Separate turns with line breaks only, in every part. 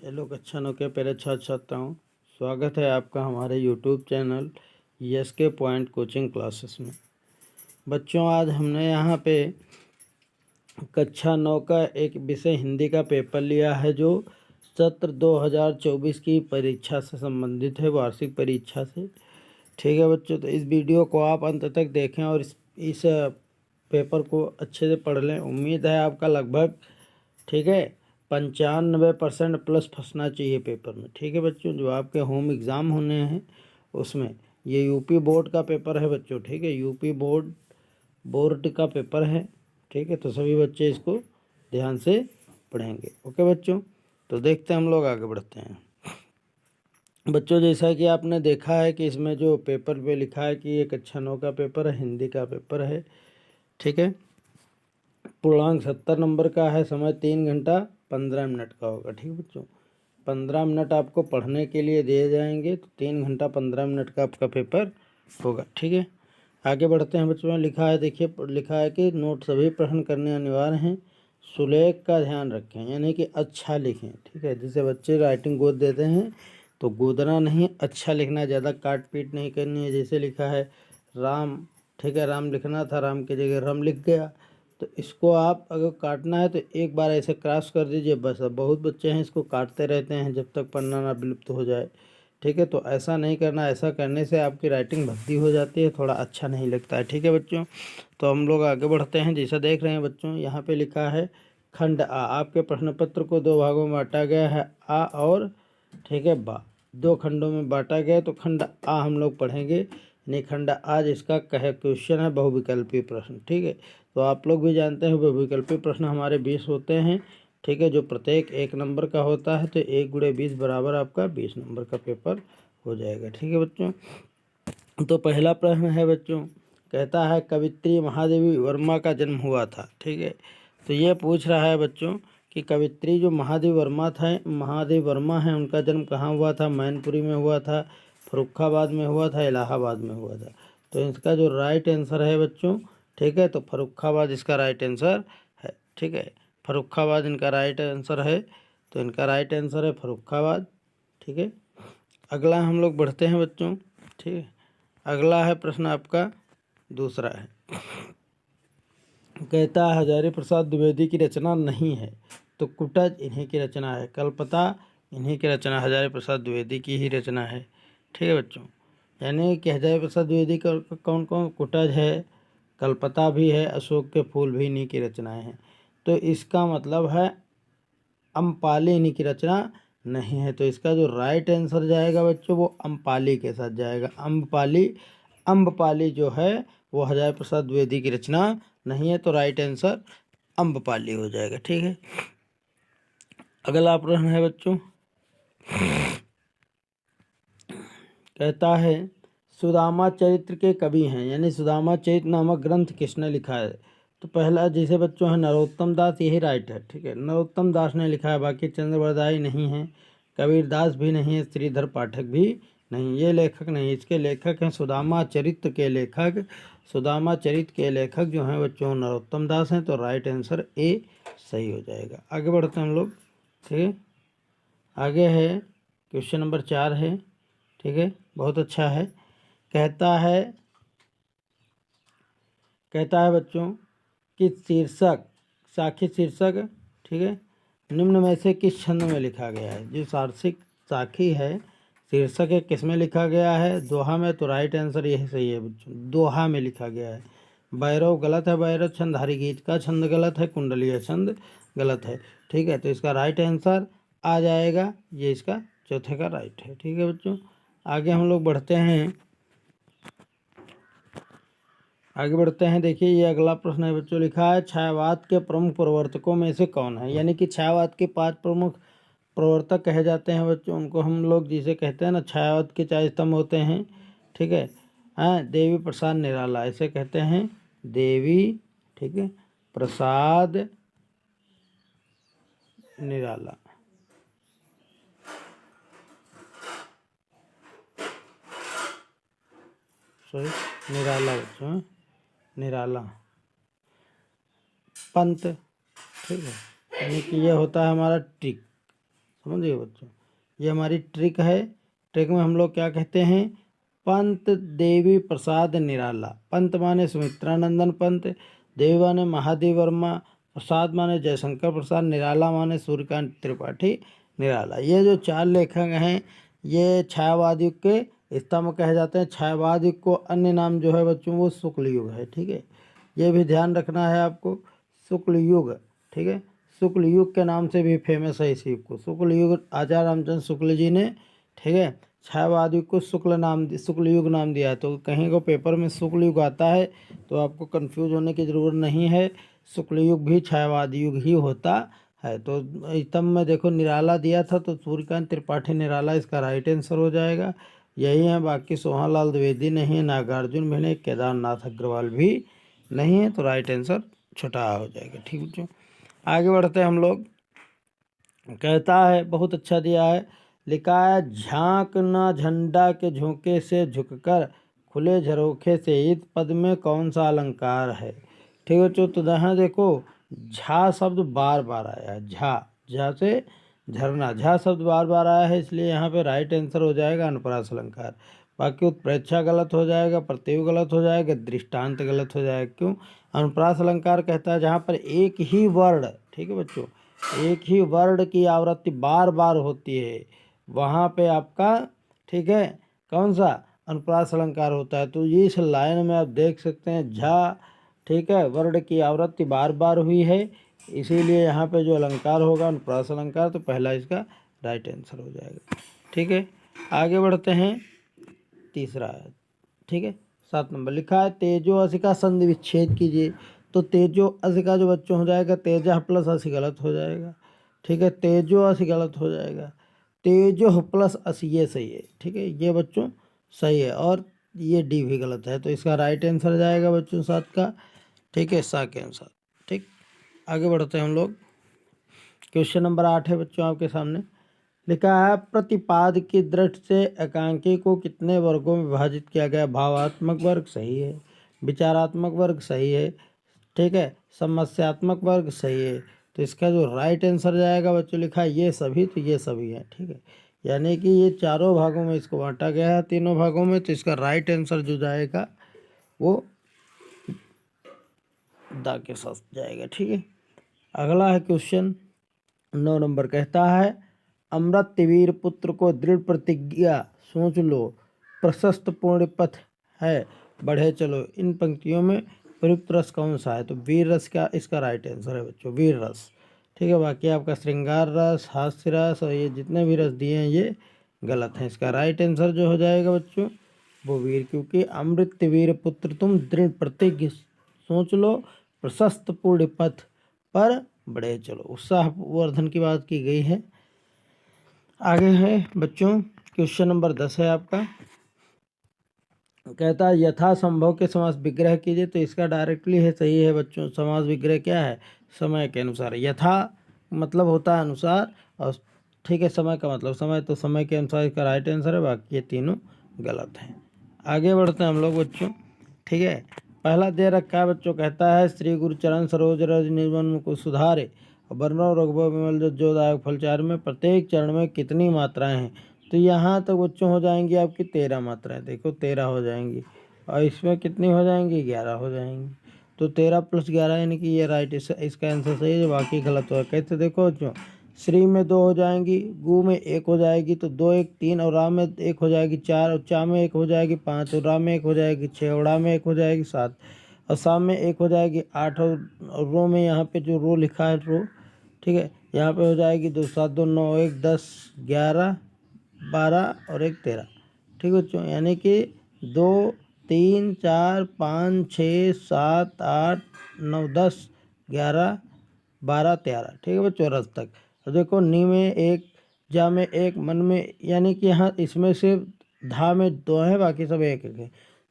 Hello कक्षा 9 के प्यारे छात्र छात्राओं, स्वागत है आपका हमारे YouTube channel SK point coaching classes में। बच्चों, आज हमने यहाँ पे कक्षा 9 का एक विषय हिंदी का पेपर लिया है जो सत्र 2024 की परीक्षा से संबंधित है, वार्षिक परीक्षा से। ठीक है बच्चों, तो इस वीडियो को आप अंत तक देखें और इस पेपर को अच्छे से पढ़ लें। उम्मीद है आपका लगभग 95% प्लस फंसना चाहिए पेपर में। ठीक है बच्चों, जो आपके होम एग्ज़ाम होने हैं उसमें ये यूपी बोर्ड का पेपर है बच्चों। ठीक है, यूपी बोर्ड का पेपर है। ठीक है, तो सभी बच्चे इसको ध्यान से पढ़ेंगे। ओके बच्चों, तो देखते हैं, हम लोग आगे बढ़ते हैं। बच्चों, जैसा कि आपने देखा है कि इसमें जो पेपर पे लिखा है कि ये कक्षा 9 का पेपर है, हिंदी का पेपर है। ठीक है, पूर्णांक 70 नंबर का है, समय 3 घंटा 15 मिनट का होगा। ठीक है बच्चों, 15 मिनट आपको पढ़ने के लिए दिए जाएंगे, तो 3 घंटा 15 मिनट का आपका पेपर होगा। ठीक है, आगे बढ़ते हैं बच्चों। लिखा है, देखिए लिखा है कि नोट सभी प्रश्न करने अनिवार्य हैं, सुलेख का ध्यान रखें, यानी कि अच्छा लिखें। ठीक है, जैसे बच्चे राइटिंग गोद देते हैं तो गोदना नहीं, अच्छा लिखना, ज़्यादा काट पीट नहीं करनी है। जैसे लिखा है राम, ठीक है, राम लिखना था, राम की जगह रम लिख गया, तो इसको आप अगर काटना है तो एक बार ऐसे क्रॉस कर दीजिए बस। अब बहुत बच्चे हैं इसको काटते रहते हैं जब तक पढ़ना ना विलुप्त हो जाए। ठीक है, तो ऐसा नहीं करना, ऐसा करने से आपकी राइटिंग भद्दी हो जाती है, थोड़ा अच्छा नहीं लगता है। ठीक है बच्चों, तो हम लोग आगे बढ़ते हैं। जैसा देख रहे हैं बच्चों, यहाँ पे लिखा है खंड आ। आपके प्रश्न पत्र को 2 भागों में बांटा गया है, आ और ठीक है बा, 2 खंडों में बांटा गया। तो खंड आ हम लोग पढ़ेंगे, यानी खंड आ जिसका कहे क्वेश्चन है बहुविकल्पी प्रश्न। ठीक है, तो आप लोग भी जानते हैं बहुविकल्पी प्रश्न हमारे 20 होते हैं। ठीक है, जो प्रत्येक 1 नंबर का होता है, तो 1 × 20 बराबर आपका 20 नंबर का पेपर हो जाएगा। ठीक है बच्चों, तो पहला प्रश्न है बच्चों, कहता है कवित्री महादेवी वर्मा का जन्म हुआ था। ठीक है, तो ये पूछ रहा है बच्चों कि कवित्री जो महादेवी वर्मा हैं, उनका जन्म कहाँ हुआ था। मैनपुरी में हुआ था, फर्रुखाबाद में हुआ था, इलाहाबाद में हुआ था। तो इसका जो राइट आंसर है बच्चों, ठीक है, तो फर्रुखाबाद इसका राइट आंसर है। ठीक है, फर्रुखाबाद इनका राइट आंसर है, तो इनका राइट आंसर है फर्रुखाबाद। ठीक है, अगला हम लोग बढ़ते हैं बच्चों। ठीक है, अगला है प्रश्न आपका दूसरा है, कहता है हजारी प्रसाद द्विवेदी की रचना नहीं है, तो कुटज इन्हीं की रचना है, कल्पता इन्हीं की रचना, हजारी प्रसाद द्विवेदी की ही रचना है। ठीक है बच्चों, यानी कि हजारी प्रसाद द्विवेदी का कौन कौन, कुटज है, कल्पता भी है, अशोक के फूल भी इन्हीं की रचनाएं हैं। तो इसका मतलब है अम्पाली इन्हीं की रचना नहीं है। तो इसका जो राइट आंसर जाएगा बच्चों, वो अम्पाली के साथ जाएगा। अम्बपाली जो है वो हजारी प्रसाद द्विवेदी की रचना नहीं है, तो राइट आंसर अम्बपाली हो जाएगा। ठीक है, अगला प्रश्न है बच्चों, कहता है सुदामा चरित्र के कवि हैं, यानी सुदामा चरित्र नामक ग्रंथ किसने लिखा है। तो पहला जैसे बच्चों है नरोत्तम दास, यही राइट है। ठीक है, नरोत्तम दास ने लिखा है, बाकी चंद्रवरदाई नहीं है, कबीर दास भी नहीं है, श्रीधर पाठक भी नहीं, ये लेखक नहीं। इसके लेखक हैं सुदामा चरित्र के लेखक, सुदामा चरित्र के लेखक जो हैं बच्चों नरोत्तम दास हैं, तो राइट आंसर ए सही हो जाएगा। आगे बढ़ते हैं हम लोग। ठीक है, आगे है क्वेश्चन नंबर 4 है। ठीक है, बहुत अच्छा है। कहता है बच्चों कि शीर्षक, साखी शीर्षक, ठीक है, निम्न में से किस छंद में लिखा गया है। जो साखी है, शीर्षक है, किस में लिखा गया है, दोहा में, तो राइट आंसर यही सही है बच्चों, दोहा में लिखा गया है। भैरव गलत है, भैरव छंद, हरिगीत का छंद गलत है, कुंडलीय छंद गलत है। ठीक है, तो इसका राइट आंसर आ जाएगा, ये इसका चौथे का राइट है। ठीक है बच्चों, आगे हम लोग बढ़ते हैं। देखिए ये अगला प्रश्न है बच्चों, लिखा है छायावाद के प्रमुख प्रवर्तकों में से कौन है। यानी कि छायावाद के 5 प्रमुख प्रवर्तक कहे जाते हैं बच्चों, उनको हम लोग जिसे कहते हैं ना, छायावाद के 4 स्तंभ होते हैं। ठीक है, हाँ, देवी प्रसाद निराला ऐसे कहते हैं, देवी, ठीक है, प्रसाद निराला। सॉरी, निराला बच्चों, निराला पंत। ठीक है, यानी कि यह होता है हमारा ट्रिक, समझिए बच्चों, ये हमारी ट्रिक है। ट्रिक में हम लोग क्या कहते हैं, पंत देवी प्रसाद निराला। पंत माने सुमित्रानंदन पंत, देवी माने महादेव वर्मा, प्रसाद माने जयशंकर प्रसाद, निराला माने सूर्यकांत त्रिपाठी निराला। ये जो 4 लेखक हैं ये छायावाद युग के स्तंभ कहे जाते हैं। छायावाद युग को अन्य नाम जो है बच्चों वो शुक्ल युग है। ठीक है, ये भी ध्यान रखना है आपको, शुक्ल युग। ठीक है, शुक्ल युग के नाम से भी फेमस है इस युग को, शुक्ल युग। आचार्य रामचंद्र शुक्ल जी ने, ठीक है, छायावाद युग को शुक्ल युग नाम दिया है। तो कहीं को पेपर में शुक्ल युग आता है तो आपको कंफ्यूज होने की ज़रूरत नहीं है, शुक्ल युग भी छायावाद युग ही होता है। तो स्तंभ में देखो निराला दिया था, तो सूर्यकांत त्रिपाठी निराला इसका राइट आंसर हो जाएगा। यही है, बाकी सोहालाल द्विवेदी नहीं है, नागार्जुन भी नहीं, केदारनाथ अग्रवाल भी नहीं है, तो राइट आंसर छोटा हो जाएगा। ठीक बच्चों, आगे बढ़ते हैं हम लोग। कहता है, बहुत अच्छा दिया है, लिखा है, झांक न झंडा के झोंके से झुककर खुले झरोखे से, इस पद में कौन सा अलंकार है। ठीक बच्चों, तो यहाँ देखो झा शब्द बार बार आया है, झा से झरना, झा शब्द बार बार आया है, इसलिए यहाँ पे राइट आंसर हो जाएगा अनुप्रास अलंकार। बाकी उत्प्रेक्षा गलत हो जाएगा, प्रत्यय गलत हो जाएगा, दृष्टांत गलत हो जाएगा। क्यों, अनुप्रास अलंकार कहता है जहाँ पर एक ही वर्ड, ठीक है बच्चों, एक ही वर्ड की आवृत्ति बार बार होती है, वहाँ पे आपका, ठीक है, कौन सा अनुप्रास अलंकार होता है। तो ये इस लाइन में आप देख सकते हैं झा, ठीक है, वर्ड की आवृत्ति बार बार हुई है, इसीलिए यहाँ पे जो अलंकार होगा अनुप्रास अलंकार, तो पहला इसका राइट आंसर हो जाएगा। ठीक है, आगे बढ़ते हैं, तीसरा है, ठीक है, 7 नंबर लिखा है, तेजो असी का संधि विच्छेद कीजिए। तो तेजो असी का जो बच्चों हो जाएगा, तेजा प्लस असी गलत हो जाएगा। ठीक है, तेजो असी गलत हो जाएगा, तेजो प्लस असी ये सही है। ठीक है, ये बच्चों सही है, और ये डी भी गलत है, तो इसका राइट आंसर जाएगा बच्चों 7 का। ठीक है, 7 के अनुसार। ठीक, आगे बढ़ते हैं हम लोग। क्वेश्चन नंबर 8 है बच्चों आपके सामने, लिखा है, प्रतिपाद की दृष्टि से एकांकी को कितने वर्गों में विभाजित किया गया। भावात्मक वर्ग सही है, विचारात्मक वर्ग सही है, ठीक है, समस्यात्मक वर्ग सही है। तो इसका जो राइट आंसर जाएगा बच्चों, लिखा है ये सभी, तो ये सभी है। ठीक है, यानी कि ये चारों भागों में इसको बांटा गया है, तीनों भागों में, तो इसका राइट आंसर जो जाएगा वो दा के साथ जाएगा। ठीक है, अगला है क्वेश्चन 9 नंबर, कहता है, अमृतवीर पुत्र को दृढ़ प्रतिज्ञा, सोच लो, प्रशस्त पूर्ण पथ है, बढ़े चलो, इन पंक्तियों में प्रयुक्त रस कौन सा है। तो वीर रस का इसका राइट आंसर है बच्चों, वीर रस। ठीक है, बाकी आपका श्रृंगार रस, हास्य रस और ये जितने भी रस दिए हैं ये गलत हैं। इसका राइट आंसर जो हो जाएगा बच्चों वो वीर, क्योंकि अमृतवीर पुत्र तुम दृढ़ प्रतिज्ञ, सोच लो, प्रशस्त पूर्ण पथ पर बढ़े चलो, उत्साहवर्धन की बात की गई है। आगे है बच्चों क्वेश्चन नंबर 10 है आपका, कहता है, यथासंभव के समास विग्रह कीजिए। तो इसका डायरेक्टली है, सही है बच्चों, समास विग्रह क्या है, समय के अनुसार। यथा मतलब होता है अनुसार, और ठीक है, समय का मतलब समय, तो समय के अनुसार इसका राइट आंसर है, बाकी ये तीनों गलत हैं। आगे बढ़ते हैं हम लोग बच्चों। ठीक है, पहला दे रखा है बच्चों, कहता है, श्री गुरु चरण सरोज रज निर्मल को सुधारे, वर्णव रघुबर विमल जोदायक फलचार में प्रत्येक चरण में कितनी मात्राएं हैं। तो यहाँ तक बच्चों हो जाएंगी आपकी 13 मात्राएं, देखो 13 हो जाएंगी, और इसमें कितनी हो जाएंगी, 11 हो जाएंगी। तो 13 + 11 यानी कि ये राइट, इसका आंसर सही है, जो बाकी गलत होगा। कैसे देखो बच्चों, श्री में 2 हो जाएंगी, गु में 1 हो जाएगी, तो 2 1 3, और रा में 1 हो जाएगी 4, और चा में 1 हो जाएगी 5, और रा में 1 हो जाएगी 6, और ड़ा में 1 हो जाएगी 7, और शाम में 1 हो जाएगी 8, और रो में यहाँ पे जो रो लिखा है रो, ठीक है, यहाँ पे हो जाएगी 2 7 2 9 1 10 11 12 और 1 13। ठीक है बच्चों, यानी कि 2 3 4 5 6 7 8 9 10 11 12 13। ठीक है बच्चों, रस तक। तो देखो, नी में 1, जा में 1, मन में, यानी कि यहाँ इसमें से धा में 2 है, बाकी सब 1 1 है।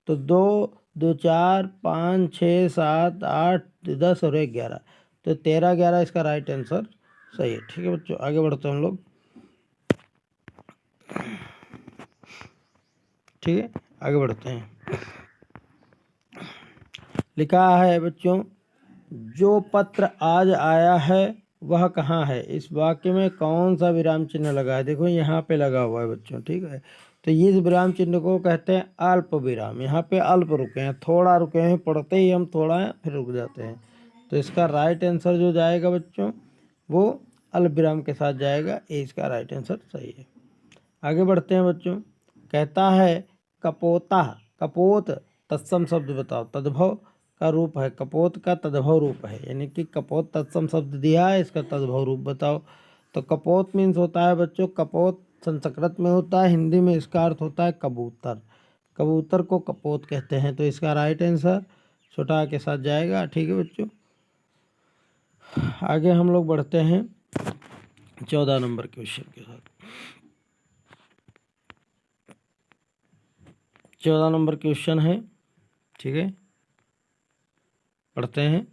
तो 2 2 4 5 6 7 8 10 और 1 11, तो 13 11 इसका राइट आंसर सही है। ठीक है बच्चों, आगे बढ़ते हैं हम लोग। ठीक है, आगे बढ़ते हैं। लिखा है बच्चों, जो पत्र आज आया है वह कहाँ है। इस वाक्य में कौन सा विराम चिन्ह लगा है, देखो यहाँ पे लगा हुआ है बच्चों, ठीक है। तो इस विराम चिन्ह को कहते हैं अल्प विराम। यहाँ पे अल्प रुके हैं, थोड़ा रुके हैं, पढ़ते ही हम थोड़ा फिर रुक जाते हैं। तो इसका राइट आंसर जो जाएगा बच्चों वो अल्प विराम के साथ जाएगा, ये इसका राइट आंसर सही है। आगे बढ़ते हैं बच्चों। कहता है कपोता, कपोत तत्सम शब्द बताओ। तद्भव का रूप है, कपोत का तद्भव रूप है, यानी कि कपोत तत्सम शब्द दिया है, इसका तद्भव रूप बताओ। तो कपोत मीन्स होता है बच्चों, कपोत संस्कृत में होता है, हिंदी में इसका अर्थ होता है कबूतर। कबूतर को कपोत कहते हैं। तो इसका राइट आंसर छोटा के साथ जाएगा, ठीक है बच्चों। आगे हम लोग बढ़ते हैं 14 नंबर क्वेश्चन के साथ। 14 नंबर क्वेश्चन है, ठीक है, पढ़ते हैं।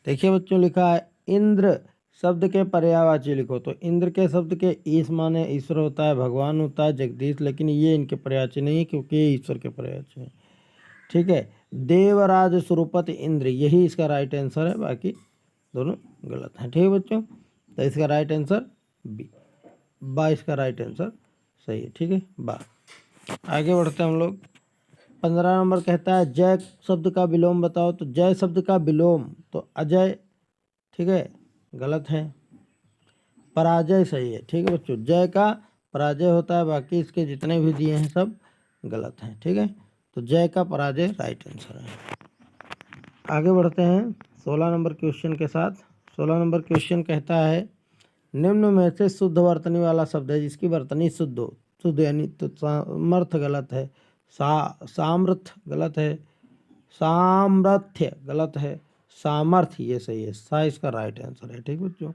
देखिए बच्चों, लिखा है इंद्र शब्द के पर्यायवाची लिखो। तो इंद्र के शब्द के ईश माने ईश्वर होता है, भगवान होता है, जगदीश, लेकिन ये इनके पर्यायवाची नहीं है क्योंकि ये ईश्वर के पर्यायवाची हैं, ठीक है। देवराज सुरूपति इंद्र, यही इसका राइट आंसर है, बाकी दोनों गलत हैं, ठीक है बच्चों। तो इसका राइट आंसर बी, बा इसका राइट आंसर सही है, ठीक है, बा। आगे बढ़ते हैं हम लोग। 15 नंबर कहता है जय शब्द का विलोम बताओ। तो जय शब्द का विलोम तो अजय, ठीक है, गलत है। पराजय सही है, ठीक है बच्चों। जय का पराजय होता है, बाकी इसके जितने भी दिए हैं सब गलत हैं, ठीक है। तो जय का पराजय राइट आंसर है। आगे बढ़ते हैं 16 नंबर क्वेश्चन के साथ। 16 नंबर क्वेश्चन कहता है निम्न में से शुद्ध वर्तनी वाला शब्द है जिसकी वर्तनी शुद्ध हो। शुद्ध यानी तो सामर्थ गलत है, सामर्थ गलत है, सामर्थ्य गलत है, सामर्थ्य ये सही है, सा इसका राइट आंसर है, ठीक बच्चों।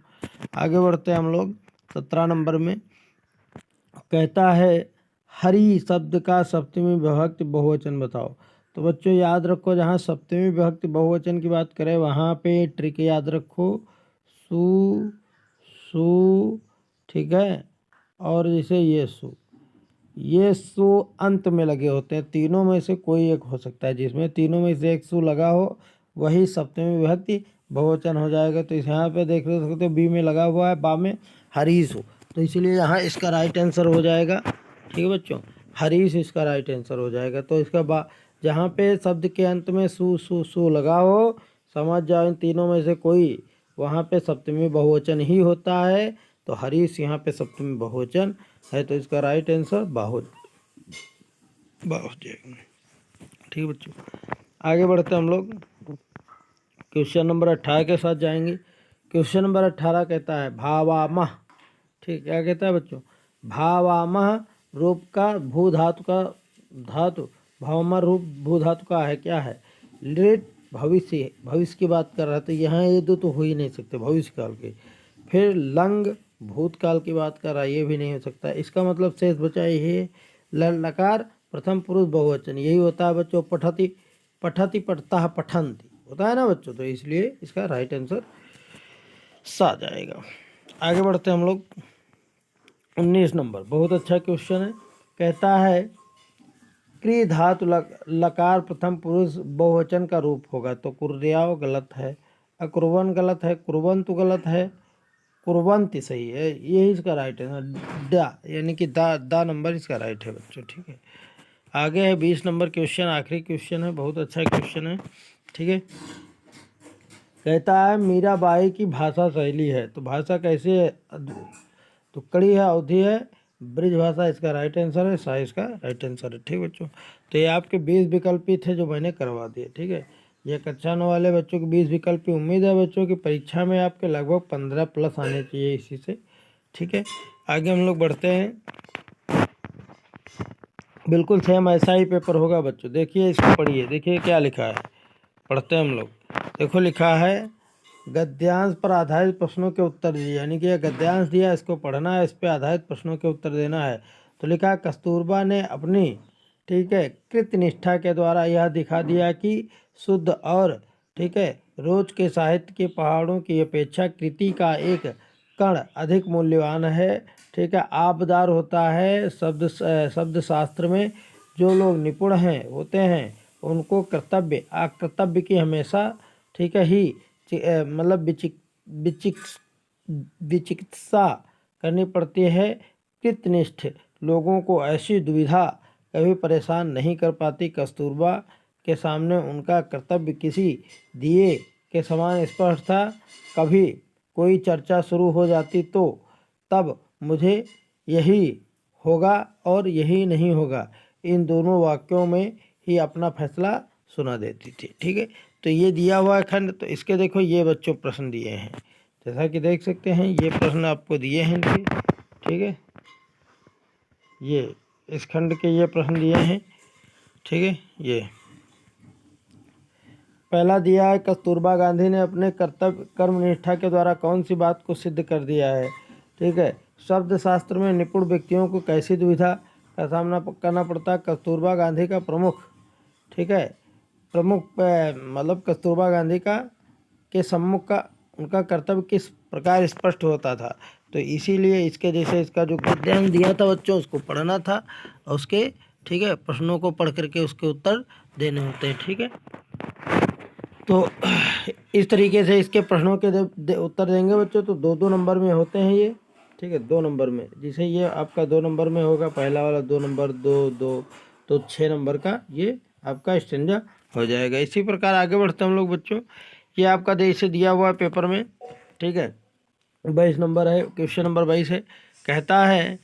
आगे बढ़ते हैं हम लोग 17 नंबर में। कहता है हरि शब्द का सप्तमी विभक्ति बहुवचन बताओ। तो बच्चों याद रखो, जहाँ सप्तमी विभक्ति बहुवचन की बात करें वहाँ पे ट्रिक याद रखो, सु सु, ठीक है, और जैसे ये सु अंत में लगे होते हैं। तीनों में से कोई एक हो सकता है, जिसमें तीनों में से एक सु लगा हो वही सप्तमी विभक्ति बहुवचन हो जाएगा। तो इस यहाँ पे देख सकते हो बी में लगा हुआ है, बा में हरीश हो, तो इसलिए यहाँ इसका राइट आंसर हो जाएगा, ठीक है बच्चों, हरीश इसका राइट आंसर हो जाएगा। तो इसका बा जहाँ पे शब्द के अंत में सु लगा हो, समझ जाओ इन तीनों में से कोई वहाँ पे सप्तमी बहुवचन ही होता है। तो हरीश यहाँ पे सप्तमी बहुवचन है, तो इसका राइट आंसर बा हो जाएगा, ठीक है बच्चों। आगे बढ़ते हम लोग क्वेश्चन नंबर 18 के साथ जाएंगे। क्वेश्चन नंबर 18 कहता है भावामह, ठीक, क्या कहता है बच्चों, भावामह रूप का भू धातु का धातु, भावामह रूप भू धातु का है, क्या है, लिट, भविष्य, भविष्य की बात कर रहा है, तो यहाँ ये दो तो हो ही नहीं सकते भविष्य काल के। फिर लंग भूतकाल की बात कर रहा है, ये भी नहीं हो सकता। इसका मतलब शेष बचा ये लकार प्रथम पुरुष बहुवचन, यही होता है बच्चों, पठति पठति पठता पठंती होता है ना बच्चों, तो इसलिए इसका राइट आंसर सा जाएगा। आगे बढ़ते हैं हम लोग 19 नंबर, बहुत अच्छा क्वेश्चन है। कहता है क्री धातु लकार प्रथम पुरुष बहुवचन का रूप होगा। तो कुर्याव गलत है, अकुर्वन गलत है, कुर्वंतु गलत है, कुर्वंती सही है, यही इसका राइट है, डा यानी कि दा नंबर इसका राइट है बच्चों, ठीक है। आगे है 20 नंबर क्वेश्चन, आखिरी क्वेश्चन है, बहुत अच्छा क्वेश्चन है, ठीक है। कहता है मीराबाई की भाषा शैली है। तो भाषा कैसे है, टुकड़ी है, अवधि है, ब्रिज भाषा इसका राइट आंसर है, सा इसका राइट आंसर है, ठीक बच्चों। तो ये आपके 20 विकल्पी थे जो मैंने करवा दिए, ठीक है। ये कक्षा 9 वाले बच्चों के 20 विकल्पी, उम्मीद है बच्चों की परीक्षा में आपके लगभग 15 प्लस आने चाहिए इसी से, ठीक है। आगे हम लोग बढ़ते हैं, बिल्कुल सेम ऐसा ही पेपर होगा बच्चों। देखिए इसको पढ़िए, देखिए क्या लिखा है, पढ़ते हैं हम लोग। देखो लिखा है गद्यांश पर आधारित प्रश्नों के उत्तर दिए, यानी कि यह गद्यांश दिया, इसको पढ़ना है, इस पर आधारित प्रश्नों के उत्तर देना है। तो लिखा कस्तूरबा ने अपनी, ठीक है, कृतनिष्ठा के द्वारा यह दिखा दिया कि शुद्ध और, ठीक है, रोज के साहित्य के पहाड़ों की अपेक्षा कृति का एक कण अधिक मूल्यवान है, ठीक है। आबदार होता है शब्द शास्त्र में जो लोग निपुण हैं होते हैं उनको कर्तव्य अकर्तव्य की हमेशा, ठीक है, ही मतलब विचिकित्सा करनी पड़ती है। कृतनिष्ठ लोगों को ऐसी दुविधा कभी परेशान नहीं कर पाती। कस्तूरबा के सामने उनका कर्तव्य किसी दिए के समान स्पष्ट था। कभी कोई चर्चा शुरू हो जाती तो तब मुझे यही होगा और यही नहीं होगा, इन दोनों वाक्यों में ही अपना फैसला सुना देती थी। ठीक है, तो ये दिया हुआ है खंड। तो इसके देखो ये बच्चों प्रश्न दिए हैं, जैसा कि देख सकते हैं ये प्रश्न आपको दिए हैं इनके। ठीक है, ये इस खंड के ये प्रश्न दिए हैं। ठीक है, ये पहला दिया है, कस्तूरबा गांधी ने अपने कर्तव्य कर्मनिष्ठा के द्वारा कौन सी बात को सिद्ध कर दिया है। ठीक है, शब्द शास्त्र में निपुण व्यक्तियों को कैसी दुविधा का सामना करना पड़ता है। कस्तूरबा गांधी का प्रमुख, ठीक है, मतलब कस्तूरबा गांधी का के सम्मुख का उनका कर्तव्य किस प्रकार स्पष्ट होता था। तो इसीलिए इसके जैसे इसका जो गद्यांश दिया था बच्चों उसको पढ़ना था और उसके, ठीक है, प्रश्नों को पढ़ करके उसके उत्तर देने होते हैं। ठीक है, तो इस तरीके से इसके प्रश्नों के उत्तर देंगे बच्चों। तो 2-2 नंबर में होते हैं ये। ठीक है, 2 नंबर में, जिसे ये आपका 2 नंबर में होगा, पहला वाला 2 नंबर, 2-2, तो 6 नंबर का ये आपका स्टेंजा हो जाएगा। इसी प्रकार आगे बढ़ते हम लोग बच्चों। ये आपका जैसे दिया हुआ है पेपर में। ठीक है, 22 नंबर है, क्वेश्चन नंबर 22 है। कहता है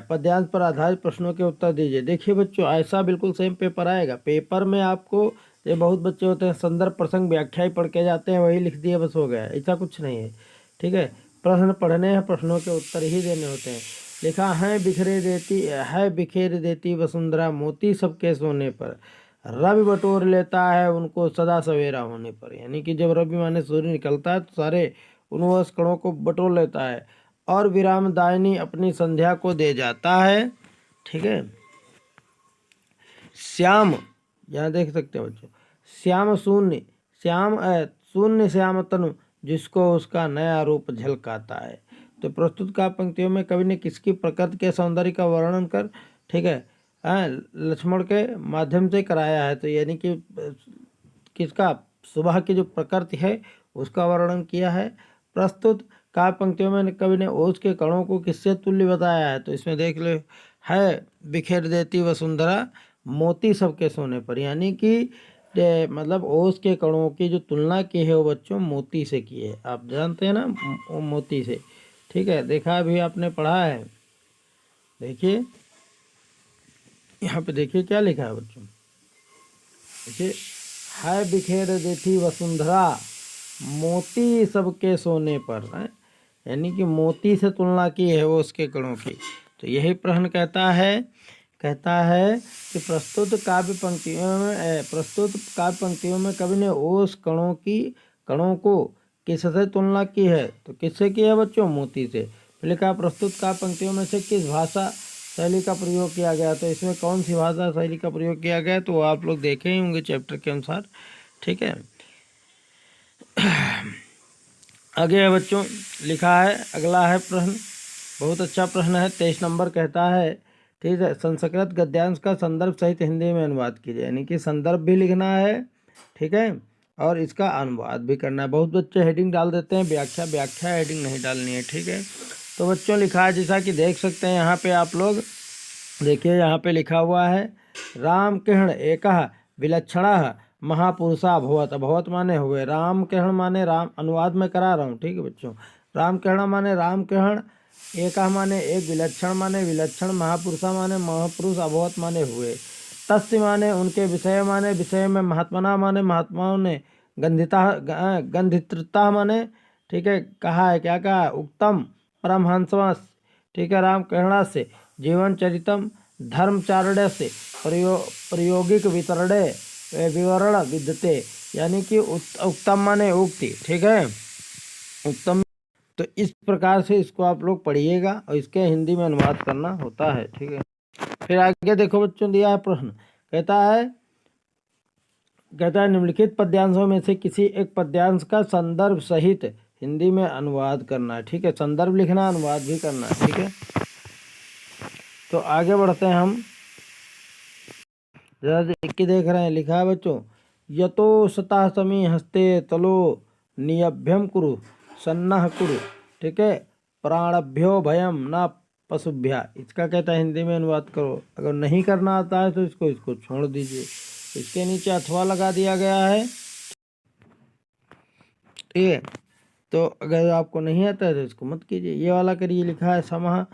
पद्यांश पर आधारित प्रश्नों के उत्तर दीजिए। देखिए बच्चों, ऐसा बिल्कुल सेम पेपर आएगा। पेपर में आपको, ये बहुत बच्चे होते हैं संदर्भ प्रसंग व्याख्या ही पढ़ के जाते हैं, वही लिख दिए बस हो गया, ऐसा कुछ नहीं है। ठीक है, प्रश्न पढ़ने हैं, प्रश्नों के उत्तर ही देने होते हैं। लिखा है बिखेर देती वसुंधरा मोती सबके सोने पर, रवि बटोर लेता है उनको सदा सवेरा होने पर। यानी कि जब रवि माने सूर्य निकलता है तो सारे उन्वस कणों को बटोर लेता है और विराम दायनी अपनी संध्या को दे जाता है। ठीक है, श्याम, यहाँ देख सकते हो बच्चों, श्याम शून्य शून्य श्याम तनु जिसको उसका नया रूप झलकाता है। तो प्रस्तुत का पंक्तियों में कवि ने किसकी प्रकृति के सौंदर्य का वर्णन कर, ठीक है, लक्ष्मण के माध्यम से कराया है। तो यानी कि किसका, सुबह की जो प्रकृति है उसका वर्णन किया है। प्रस्तुत काव्य पंक्तियों में कवि ने ओस के कणों को किससे तुल्य बताया है। तो इसमें देख ले, है बिखेर देती वसुंधरा मोती सबके सोने पर, यानी कि मतलब ओस के कणों की जो तुलना की है वो बच्चों मोती से की है। आप जानते हैं ना मोती से। ठीक है, देखा भी आपने पढ़ा है। देखिए यहाँ पे देखिए क्या लिखा है बच्चों, देखिए, है बिखेर देती वसुंधरा मोती सबके सोने पर है, यानी कि मोती से तुलना की है वो उसके कणों की। तो यही प्रश्न कहता है कि प्रस्तुत काव्य पंक्तियों में कवि ने ओस कणों को किससे तुलना की है। तो किससे की है बच्चों, मोती से। फिर लिखा प्रस्तुत काव्य पंक्तियों में से किस भाषा शैली का प्रयोग किया गया। तो इसमें कौन सी भाषा शैली का प्रयोग किया गया, तो आप लोग देखे ही होंगे चैप्टर के अनुसार। ठीक है, आगे है बच्चों, लिखा है, अगला है प्रश्न, बहुत अच्छा प्रश्न है, 23 नंबर। कहता है, ठीक है, संस्कृत गद्यांश का संदर्भ सहित हिंदी में अनुवाद कीजिए। यानी कि संदर्भ भी लिखना है, ठीक है, और इसका अनुवाद भी करना है। बहुत बच्चे हेडिंग डाल देते हैं, व्याख्या हेडिंग नहीं डालनी है। ठीक है, तो बच्चों लिखा है, जैसा कि देख सकते हैं यहाँ पे आप लोग देखिए, यहाँ पे लिखा हुआ है, राम किरण एकः विलक्षणः महापुरुषा भवत। भवत माने हुए, राम किरण माने राम, अनुवाद में करा रहा हूँ। ठीक है बच्चों, राम किरण माने राम किरण, एकः माने एक, विलक्षण माने विलक्षण, महापुरुषा माने महापुरुष, अभवत माने हुए, तस्य माने उनके, विषय माने विषय में, महात्मना माने महात्माओं ने, गंधित्रता माने, ठीक है, कहा है, क्या कहा, उत्तम परमहंस, ठीक है, राम किरणा से जीवन चरितम धर्मचारण्य से प्रायोगिक विवरण विद्यते, यानी कि उत्तम माने उक्ति। ठीक है, उत्तम। तो इस प्रकार से इसको आप लोग पढ़िएगा और इसके हिंदी में अनुवाद करना होता है। ठीक है, फिर आगे देखो बच्चों, दिया है प्रश्न, कहता है निम्नलिखित पद्यांशों में से किसी एक पद्यांश का संदर्भ सहित हिंदी में अनुवाद करना है। ठीक है, संदर्भ लिखना, अनुवाद भी करना है। ठीक है, तो आगे बढ़ते हैं हम, जरा देख के देख रहे हैं। लिखा है बच्चों, यतो सतः समी हस्ते तलो नियभ्यम कुरु सन्नह कुरु, ठीक है, प्राणभ्यो भयम ना पशुभ्या। इसका कहता है हिंदी में अनुवाद करो। अगर नहीं करना आता है तो इसको छोड़ दीजिए। इसके नीचे अथवा लगा दिया गया है, ठीक है। तो अगर आपको नहीं आता है तो इसको मत कीजिए। ये वाला करिए, लिखा है समः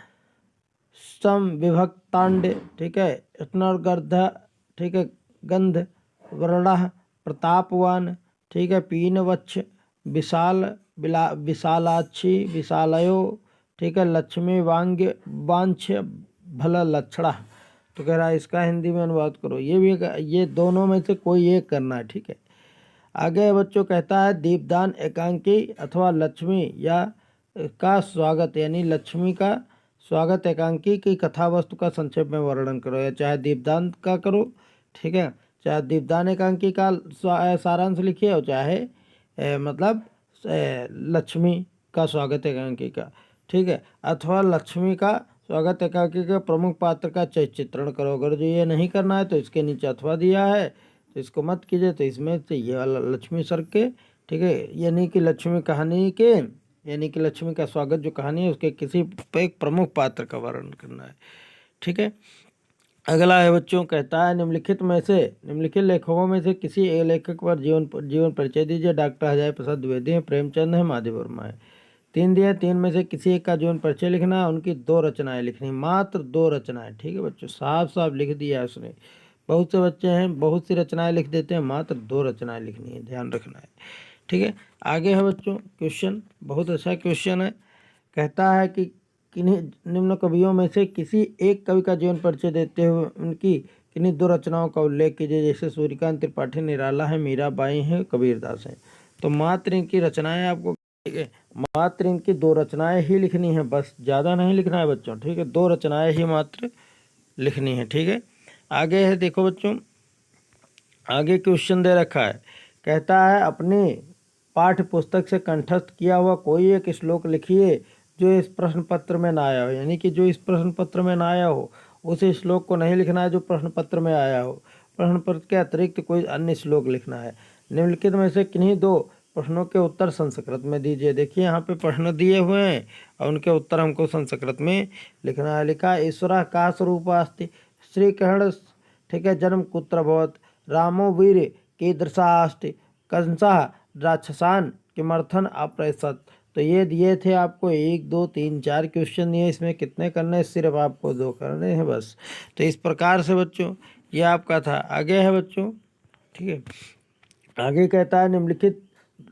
सम विभक्तांड, ठीक है, गर्ध, ठीक है, गंध वर्ण प्रतापवान, ठीक है, पीनवच्छ विशाल विशालाक्षी विशालयो, ठीक है, लक्ष्मी वांग्य वांछ भला लक्षणा। तो कह रहा है इसका हिंदी में अनुवाद करो। ये दोनों में से कोई एक करना है, ठीक है। आगे बच्चों कहता है दीपदान एकांकी अथवा लक्ष्मी या का स्वागत, यानी लक्ष्मी का स्वागत एकांकी की कथा वस्तु का संक्षेप में वर्णन करो। या चाहे दीपदान का करो, ठीक है, चाहे दीपदान एकांकी का सारांश लिखिए, और चाहे लक्ष्मी का स्वागत एकांकी का, ठीक है, अथवा लक्ष्मी का स्वागत एकांकी के प्रमुख पात्र का चित्रण करो। अगर जो ये नहीं करना है तो इसके नीचे अथवा दिया है तो इसको मत कीजिए। तो इसमें से ये वाला लक्ष्मी सर के, ठीक है, यानी कि लक्ष्मी कहानी के, यानी कि लक्ष्मी का स्वागत जो कहानी है उसके किसी एक प्रमुख पात्र का वर्णन करना है, ठीक है। अगला है बच्चों, कहता है निम्नलिखित लेखकों में से किसी एक लेखक पर जीवन परिचय दीजिए। डॉक्टर हजारी प्रसाद द्विवेदी है, प्रेमचंद है, माधव वर्मा है। 3 दिए, 3 में से किसी एक का जीवन परिचय लिखना है, उनकी 2 रचनाएं लिखनी, मात्र 2 रचनाएं, ठीक है बच्चों, साफ साफ लिख दिया है उसने। बहुत से बच्चे हैं बहुत सी रचनाएं लिख देते हैं, मात्र 2 रचनाएं लिखनी है, ध्यान रखना है, ठीक है। आगे है बच्चों क्वेश्चन, बहुत अच्छा क्वेश्चन है। कहता है कि किन्हीं निम्न कवियों में से किसी एक कवि का जीवन परिचय देते हुए उनकी किन्हीं 2 रचनाओं का उल्लेख कीजिए। जैसे सूर्यकांत त्रिपाठी निराला है, मीराबाई है, कबीरदास है। तो मात्र इनकी रचनाएं आपको, ठीक है, मात्र इनकी 2 रचनाएं ही लिखनी है, बस ज़्यादा नहीं लिखना है बच्चों, ठीक है, 2 रचनाएं ही मात्र लिखनी है, ठीक है। आगे है, देखो बच्चों, आगे क्वेश्चन दे रखा है। कहता है अपनी पाठ्य पुस्तक से कंठस्थ किया हुआ कोई एक श्लोक लिखिए जो इस प्रश्न पत्र में ना आया हो। यानी कि जो इस प्रश्न पत्र में ना आया हो उस श्लोक को नहीं लिखना है जो प्रश्न पत्र में आया हो। प्रश्न पत्र के अतिरिक्त कोई अन्य श्लोक लिखना है। निम्नलिखित में से किन्हीं 2 प्रश्नों के उत्तर संस्कृत में दीजिए। देखिए यहाँ पे प्रश्न दिए हुए हैं और उनके उत्तर हमको संस्कृत में लिखना है। लिखा ईश्वर का स्वरूप अस्ति, श्री कृष्ण, ठीक है, जन्म कुत्र भवत, रामो वीर कीदृशास्ति, कंसा राक्षसान किमर्थन अप्रैसत। तो ये दिए थे आपको 1 2 3 4 क्वेश्चन दिए। इसमें कितने करने हैं? सिर्फ आपको 2 करने हैं बस। तो इस प्रकार से बच्चों ये आपका था। आगे है बच्चों, ठीक है, आगे कहता है निम्नलिखित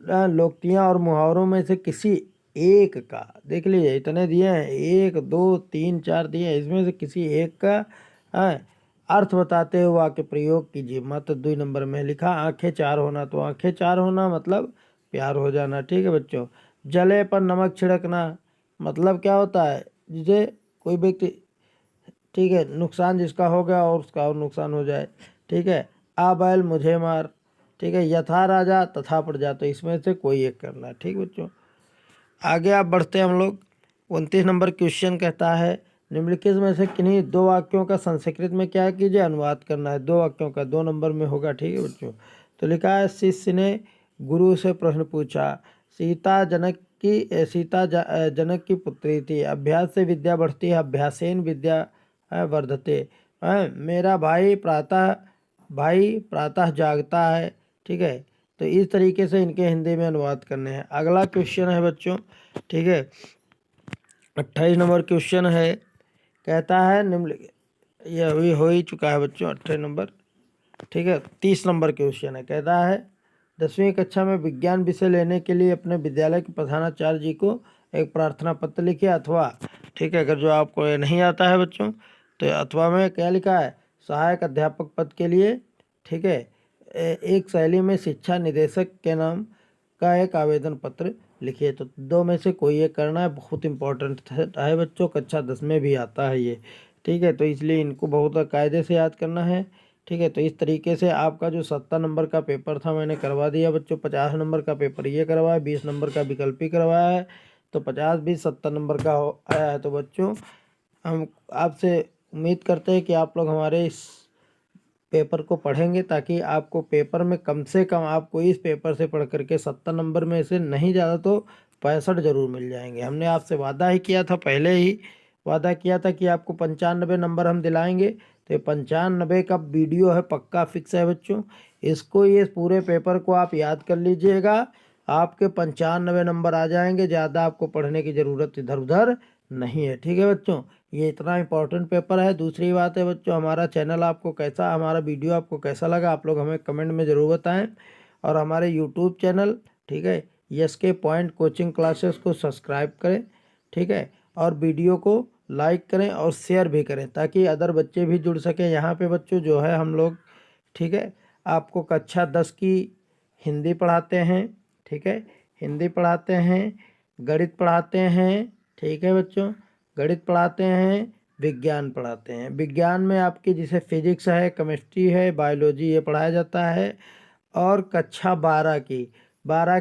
लोकोक्तियाँ और मुहावरों में से किसी एक का, देख लीजिए इतने दिए हैं, 1 2 3 4 दिए हैं, इसमें से किसी एक का अर्थ बताते हुए वाक्य प्रयोग कीजिए। मात्र 2 नंबर में लिखा आंखें 4 होना। तो आंखें 4 होना मतलब प्यार हो जाना, ठीक है बच्चों। जले पर नमक छिड़कना मतलब क्या होता है? जिसे कोई व्यक्ति, ठीक है, नुकसान जिसका हो गया और उसका और नुकसान हो जाए, ठीक है। आ बैल मुझे मार, ठीक है, यथा राजा तथा प्रजा। तो इसमें से कोई एक करना है, ठीक बच्चों। आगे आप बढ़ते हैं हम लोग। 29 नंबर क्वेश्चन कहता है निम्नलिखित में से किन्हीं 2 वाक्यों का संस्कृत में क्या कीजिए? अनुवाद करना है। 2 वाक्यों का 2 नंबर में होगा, ठीक है बच्चों। तो लिखा है शिष्य ने गुरु से प्रश्न पूछा, सीता जनक की पुत्री थी, अभ्यास से विद्या बढ़ती है, अभ्यासेन विद्या वर्धते। मेरा भाई प्रातः जागता है, ठीक है। तो इस तरीके से इनके हिंदी में अनुवाद करने हैं। अगला क्वेश्चन है बच्चों, ठीक है, 28 नंबर क्वेश्चन है। कहता है निम्नलिखित, यह अभी हो ही चुका है बच्चों 28 नंबर, ठीक है। 30 नंबर क्वेश्चन है। कहता है 10वीं कक्षा में विज्ञान विषय लेने के लिए अपने विद्यालय के प्रधानाचार्य जी को एक प्रार्थना पत्र लिखिए। अथवा, ठीक है, अगर जो आपको ये नहीं आता है बच्चों तो अथवा में क्या लिखा है? सहायक अध्यापक पद के लिए, ठीक है, एक शैली में शिक्षा निदेशक के नाम का एक आवेदन पत्र लिखिए। तो 2 में से कोई एक करना है। बहुत इंपॉर्टेंट है बच्चों, कक्षा 10 में भी आता है ये, ठीक है। तो इसलिए इनको बहुत कायदे से याद करना है, ठीक है। तो इस तरीके से आपका जो 70 नंबर का पेपर था मैंने करवा दिया बच्चों। 50 नंबर का पेपर ये करवाया, 20 नंबर का विकल्पी करवाया है। तो 50 20 70 नंबर का आया है। तो बच्चों हम आपसे उम्मीद करते हैं कि आप लोग हमारे इस पेपर को पढ़ेंगे, ताकि आपको पेपर में कम से कम, आपको इस पेपर से पढ़ करके 70 नंबर में से नहीं ज़्यादा तो 65 ज़रूर मिल जाएंगे। हमने आपसे वादा ही किया था, पहले ही वादा किया था कि आपको 95 नंबर हम दिलाएंगे। तो 95 का वीडियो है, पक्का फिक्स है बच्चों। इसको, ये पूरे पेपर को आप याद कर लीजिएगा, आपके 95 नंबर आ जाएंगे। ज़्यादा आपको पढ़ने की ज़रूरत इधर उधर नहीं है, ठीक है बच्चों। ये इतना इंपॉर्टेंट पेपर है। दूसरी बात है बच्चों, हमारा चैनल आपको कैसा, हमारा वीडियो आपको कैसा लगा, आप लोग हमें कमेंट में ज़रूर बताएं। और हमारे यूट्यूब चैनल, ठीक है, SK पॉइंट कोचिंग क्लासेस को सब्सक्राइब करें, ठीक है। और वीडियो को लाइक करें और शेयर भी करें, ताकि अदर बच्चे भी जुड़ सकें। यहाँ पे बच्चों जो है हम लोग, ठीक है, आपको कक्षा 10 की हिंदी पढ़ाते हैं, ठीक है, हिंदी पढ़ाते हैं, गणित पढ़ाते हैं, ठीक है बच्चों, गणित पढ़ाते हैं, विज्ञान पढ़ाते हैं। विज्ञान में आपकी जैसे फिजिक्स है, केमिस्ट्री है, बायोलॉजी, ये पढ़ाया जाता है। और कक्षा 12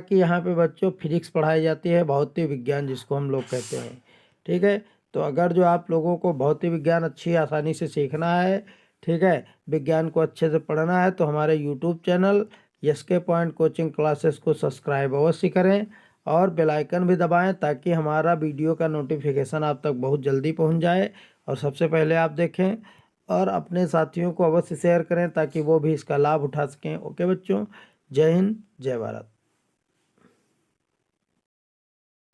की यहाँ पे बच्चों फिजिक्स पढ़ाई जाती है, भौतिक विज्ञान जिसको हम लोग कहते हैं, ठीक है। तो अगर जो आप लोगों को भौतिक विज्ञान अच्छी आसानी से सीखना है, ठीक है, विज्ञान को अच्छे से पढ़ना है, तो हमारे YouTube channel SK point coaching classes को सब्सक्राइब अवश्य करें और बेल आइकन भी दबाएं, ताकि हमारा वीडियो का नोटिफिकेशन आप तक बहुत जल्दी पहुंच जाए और सबसे पहले आप देखें। और अपने साथियों को अवश्य शेयर करें, ताकि वो भी इसका लाभ उठा सकें। ओके बच्चों, जय हिंद, जय भारत।